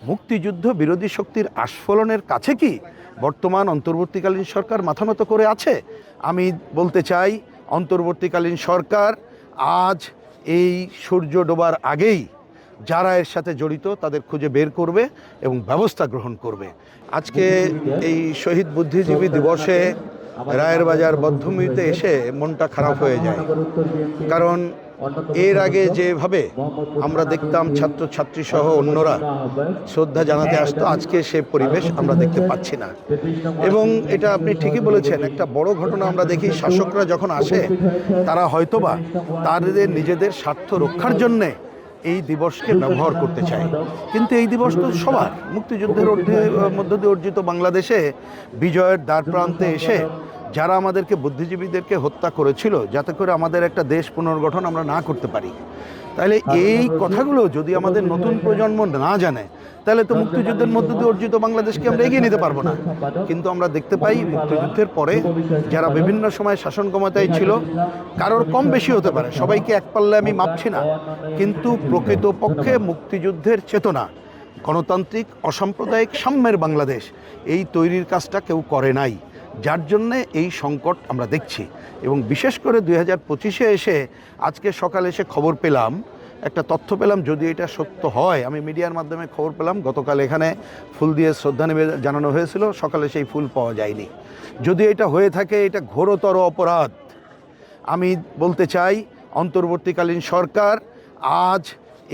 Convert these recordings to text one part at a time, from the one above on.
মুক্তিযুদ্ধ বিরোধী শক্তির আস্ফলনের কাছে কি বর্তমান অন্তর্বর্তীকালীন সরকার মাথা নত করে আছে? আমি বলতে চাই, অন্তর্বর্তীকালীন সরকার আজ এই সূর্য ডোবার আগেই যারা এর সাথে জড়িত তাদের খুঁজে বের করবে এবং ব্যবস্থা গ্রহণ করবে। আজকে এই শহীদ বুদ্ধিজীবী দিবসে রায়ের বাজার বদ্ধমূর্তিতে এসে মনটা খারাপ হয়ে যায়। কারণ এর আগে যেভাবে আমরা দেখতাম ছাত্রছাত্রী সহ অন্যরা শ্রদ্ধা জানাতে আসতো, আজকে সে পরিবেশ আমরা দেখতে পাচ্ছি না। এবং এটা আপনি ঠিকই বলেছেন, একটা বড় ঘটনা আমরা দেখি, শাসকরা যখন আসে তারা হয়তোবা তাদের নিজেদের স্বার্থ রক্ষার জন্যে এই দিবসকে ব্যবহার করতে চায়। কিন্তু এই দিবস তো সবার, মুক্তিযুদ্ধের মধ্য দিয়ে অর্জিত বাংলাদেশে বিজয়ের দ্বার প্রান্তে এসে যারা আমাদেরকে বুদ্ধিজীবীদেরকে হত্যা করেছিল যাতে করে আমাদের একটা দেশ পুনর্গঠন আমরা না করতে পারি, তাহলে এই কথাগুলো যদি আমাদের নতুন প্রজন্ম না জানে তাহলে তো মুক্তিযুদ্ধের মধ্য দিয়ে অর্জিত বাংলাদেশকে আমরা এগিয়ে নিতে পারবো না। কিন্তু আমরা দেখতে পাই মুক্তিযুদ্ধের পরে যারা বিভিন্ন সময় শাসন ক্ষমতায় ছিল, কারোর কম বেশি হতে পারে, সবাইকে এক পাল্লায় আমি মাপছি না, কিন্তু প্রকৃতপক্ষে মুক্তিযুদ্ধের চেতনা, গণতান্ত্রিক অসাম্প্রদায়িক সাম্যের বাংলাদেশ, এই তৈরির কাজটা কেউ করে নাই, যার জন্যে এই সংকট আমরা দেখছি। এবং বিশেষ করে 2025-এ এসে আজকে সকালে এসে খবর পেলাম, একটা তথ্য পেলাম, যদি এটা সত্য হয়, আমি মিডিয়ার মাধ্যমে খবর পেলাম, গতকাল এখানে ফুল দিয়ে শ্রদ্ধা জানানো হয়েছিল, সকালে সেই ফুল পাওয়া যায়নি। যদি এটা হয়ে থাকে, এটা ঘোরতর অপরাধ। আমি বলতে চাই, অন্তর্বর্তীকালীন সরকার আজ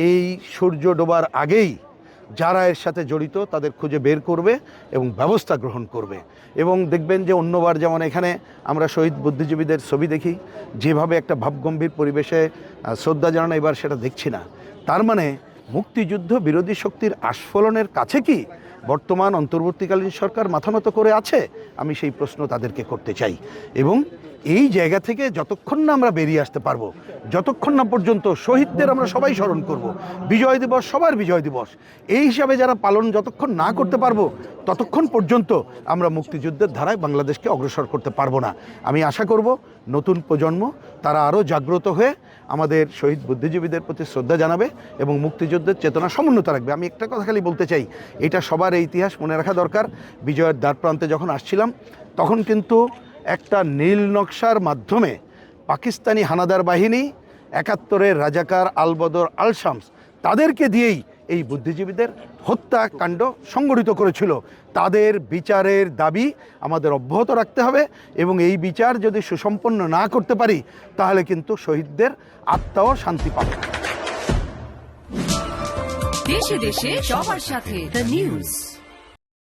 এই সূর্য ডোবার আগেই যারা এর সাথে জড়িত তাদের খুঁজে বের করবে এবং ব্যবস্থা গ্রহণ করবে। এবং দেখবেন যে অন্যবার যেমন এখানে আমরা শহীদ বুদ্ধিজীবীদের ছবি দেখি, যেভাবে একটা ভাবগম্ভীর পরিবেশে শ্রদ্ধা জানানো, এবার সেটা দেখছি না। তার মানে মুক্তিযুদ্ধ বিরোধী শক্তির আস্ফলনের কাছে কি বর্তমান অন্তর্বর্তীকালীন সরকার মাথা নত করে আছে? আমি সেই প্রশ্ন তাদেরকে করতে চাই। এবং এই জায়গা থেকে যতক্ষণ না আমরা বেরিয়ে আসতে পারবো, যতক্ষণ না পর্যন্ত শহীদদের আমরা সবাই স্মরণ করব, বিজয় দিবস সবার বিজয় দিবস এই হিসাবে যারা পালন যতক্ষণ না করতে পারবো, ততক্ষণ পর্যন্ত আমরা মুক্তিযুদ্ধের ধারায় বাংলাদেশকে অগ্রসর করতে পারবো না। আমি আশা করব নতুন প্রজন্ম তারা আরও জাগ্রত হয়ে আমাদের শহীদ বুদ্ধিজীবীদের প্রতি শ্রদ্ধা জানাবে এবং মুক্তিযুদ্ধের চেতনা সমুন্নত রাখবে। আমি একটা কথা খালি বলতে চাই, এটা সবার এই ইতিহাস মনে রাখা দরকার। বিজয়ের দ্বার প্রান্তে যখন আসছিলাম, তখন কিন্তু একটা নীল নকশার মাধ্যমে পাকিস্তানি হানাদার বাহিনী, 71-এর রাজাকার আলবদর আল শামস, তাদেরকে দিয়েই এই বুদ্ধিজীবীদের হত্যাকাণ্ড সংগঠিত করেছিল। তাদের বিচারের দাবি আমাদের অব্যাহত রাখতে হবে এবং এই বিচার যদি সুসম্পন্ন না করতে পারি তাহলে কিন্তু শহীদদের আত্মাও শান্তি পাবে না। দেশে দেশে সবার সাথে দ্য নিউজ।